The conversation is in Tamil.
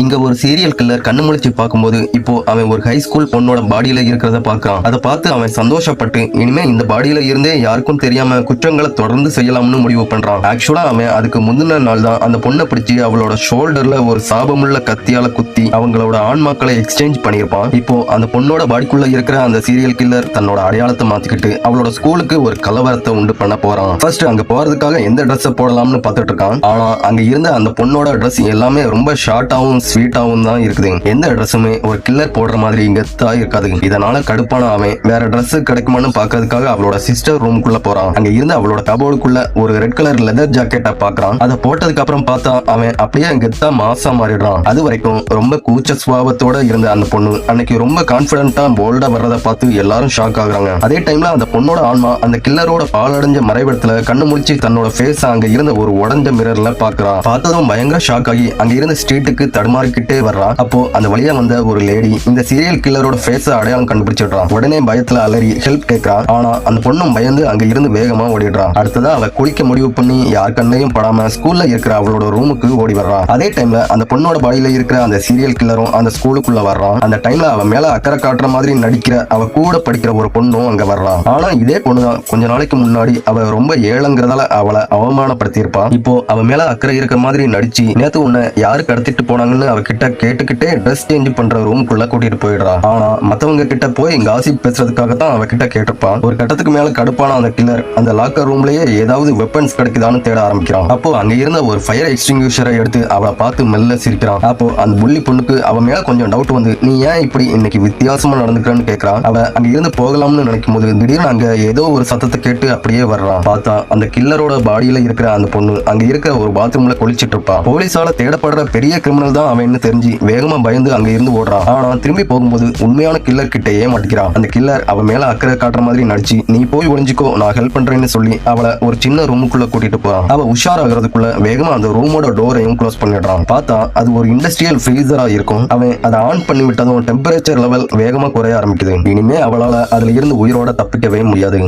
இங்க ஒரு சீரியல் கில்லர் கண்ணு முழிச்சு பார்க்கும்போது இப்போ அவன் ஒரு ஹை ஸ்கூல் பொண்ணோட பாடியில இருக்கிறத பாக்குறான். அதை பார்த்து அவன் சந்தோஷப்பட்டு இனிமே இந்த பாடியில இருந்தே யாருக்கும் தெரியாம குற்றங்களை தொடர்ந்து செய்யலாம்னு முடிவு பண்றான். ஆக்சுவலா அவன் அதுக்கு முந்தின நாள் தான் அந்த பொண்ணை பிடிச்சி அவளோட ஷோல்டர்ல ஒரு சாபமுள்ள கத்தியால குத்தி அவங்களோட ஆன்மாக்களை எக்ஸ்சேஞ்ச் பண்ணிருப்பான். இப்போ அந்த பொண்ணோட பாடிக்குள்ள இருக்கிற அந்த சீரியல் கில்லர் தன்னோட அடையாளத்தை மாத்திக்கிட்டு அவளோட ஸ்கூலுக்கு ஒரு கலவரத்தை உண்டு பண்ண போறான். ஃபர்ஸ்ட் அங்க போறதுக்காக எந்த ட்ரெஸ் போடலாம்னு பார்த்துட்டு இருக்கான். ஆனா அங்க இருந்த அந்த பொண்ணோட ட்ரெஸ் எல்லாமே ரொம்ப ஷார்ட்டாவும் ஸ்வீட்டாவும் தான் இருக்குது. எந்த ட்ரெஸ்ஸுமே ஒரு கில்லர் போடுற மாதிரி கெத்தா இருக்காது. இதனால கடுப்பான அவன் வேற ட்ரெஸ் கிடைக்குமான்னு பாக்குறதுக்காக அவளோட சிஸ்டர் ரூமுக்குள்ள போறான். அங்க இருந்து அவளோட கபோர்டுக்குள்ள ஒரு ரெட் கலர் லெதர் ஜாக்கெட்டை பாக்குறான். அதை போட்டதுக்கு அப்புறம் பார்த்தா அவன் அப்படியே கெத்தா மாசா மாறிடுறான். அது வரைக்கும் ரொம்ப கூச்ச சுபாவத்தோட இருந்த அந்த பொண்ணு அன்னைக்கு ரொம்ப கான்பிடண்டா போல்டா வர்றதை பார்த்து எல்லாரும் ஷாக் ஆகுறாங்க. அதே டைம்ல அந்த பொண்ணோட ஆன்மா அந்த கில்லரோட பாலடைஞ்ச மறைவிடத்துல கண்ணு முடிச்சு தன்னோட ஃபேஸ் அங்க இருந்த ஒரு உடஞ்ச மிரர்ல பாக்குறான். பார்த்ததும் பயங்கர ஷாக் ஆகி அங்க இருந்த ஸ்ட்ரீட்டுக்கு தடுமாறிக்கிட்டே வர்றா. அப்போ அந்த வழியா வந்த ஒரு லேடி இந்த சீரியல் கில்லரோட ஃபேஸ அடையாளம் கண்டுபிடிச்சிடுறான். உடனே பயத்துல அலறி ஹெல்ப் கேட்கறான். ஆனா அந்த பொண்ணும் பயந்து அங்க இருந்து வேகமா ஓடிடுறான். அடுத்ததா அவ குளிக்க முடிவு பண்ணி யார் கண்ணையும் படாம ஸ்கூல்ல இருக்கிற அவளோட ரூமுக்கு ஓடி வர்றான். அதே டைம்ல அந்த பொண்ணோட பாடியில இருக்கிற அந்த சீரியல் கில்லரும் அந்த ஸ்கூலுக்குள்ள வர்றான். அந்த டைம்ல அவ மேல அக்கறை காட்டுற மாதிரி நடிக்கிற அவ கூட படிக்கிற ஒரு பொண்ணும் அங்க வர்றான். ஆனா இதே பொண்ணுதான் கொஞ்ச நாளைக்கு முன்னாடி அவ ரொம்ப ஏழங்கிறதால அவளை அவமானப்படுத்தி இருப்பான். இப்போ அவ மேல அக்கறை இருக்கிற மாதிரி நடிச்சு நேத்து உன்னை யாரு கடத்திட்டு போனாங்கன்னு அவ கிட்ட கேட்டுக்கிட்டே ட்ரெஸ் சேஞ்ச் பண்ற ரூமுக்குள்ள கூட்டிட்டு போயிடுறா. ஆனா மத்தவங்க கிட்ட போய் காசிப் பேசுறதுக்காக தான் அவ கிட்ட கேட்டிருப்பான். ஒரு கட்டத்துக்கு மேல கடுப்பான அந்த கில்லர் அந்த லாக்கர் ரூம்லயே ஏதாவது வெப்பன்ஸ் கிடைக்குதான்னு தேட ஆரம்பிக்கிறான். அப்போ அங்க இருந்த ஒரு ஃபயர் எக்ஸ்டிங்யூஷரை எடுத்து அவளை பார்த்து மெல்ல சிரிக்கிறான். அப்போ அந்த புள்ளி பொண்ணுக்கு அவ மேல கொஞ்சம் டவுட் வந்து நீ ஏன் இப்படி இன்னைக்கு வித்தியாசமா நடந்துக்கிறன்னு கேட்கறான். அவ அங்க இருந்து போகலாம்னு நினைக்கும் போது திடீர்னு அங்க ஏதோ ஒரு சத்தத்தை கேட்டு அப்படியே வர்றான். பார்த்தா அந்த கில்லரோட பாடியில இருக்கிற அந்த பொண்ணு அங்க இருக்கிற ஒரு பாத்ரூம்ல குளிச்சிட்டு இருப்பா. போலீஸால தேடப்படுற பெரிய கிரிமினல் தான் அவன் தெரிஞ்சு வேகமா பயந்து அங்க இருந்து ஓடுறான். ஆனா திரும்பி போகும்போது உண்மையான கில்லர் கிட்டேயே மாட்டிக்கிறான். அந்த கில்லர் அவ மேல அக்கறை காட்டுற மாதிரி நடிச்சு நீ போய் ஒளிஞ்சிக்கோ நான் ஹெல்ப் பண்றேன்னு சொல்லி அவளை ஒரு சின்ன ரூமுக்குள்ள கூட்டிட்டு போறான். அவ உஷாராகிறதுக்குள்ள வேகமா அந்த ரூமோட டோரையும் க்ளோஸ் பண்ணிடுறான். பார்த்தா அது ஒரு இண்டஸ்ட்ரியல் ஃப்ரீசரா இருக்கும். அவன் அதை ஆன் பண்ணி விட்டதும் டெம்பரேச்சர் லெவல் வேகமா குறைய ஆரம்பிக்குது. இனிமே அவளால அதுல இருந்து உயிரோட தப்பிக்கவே முடியாது.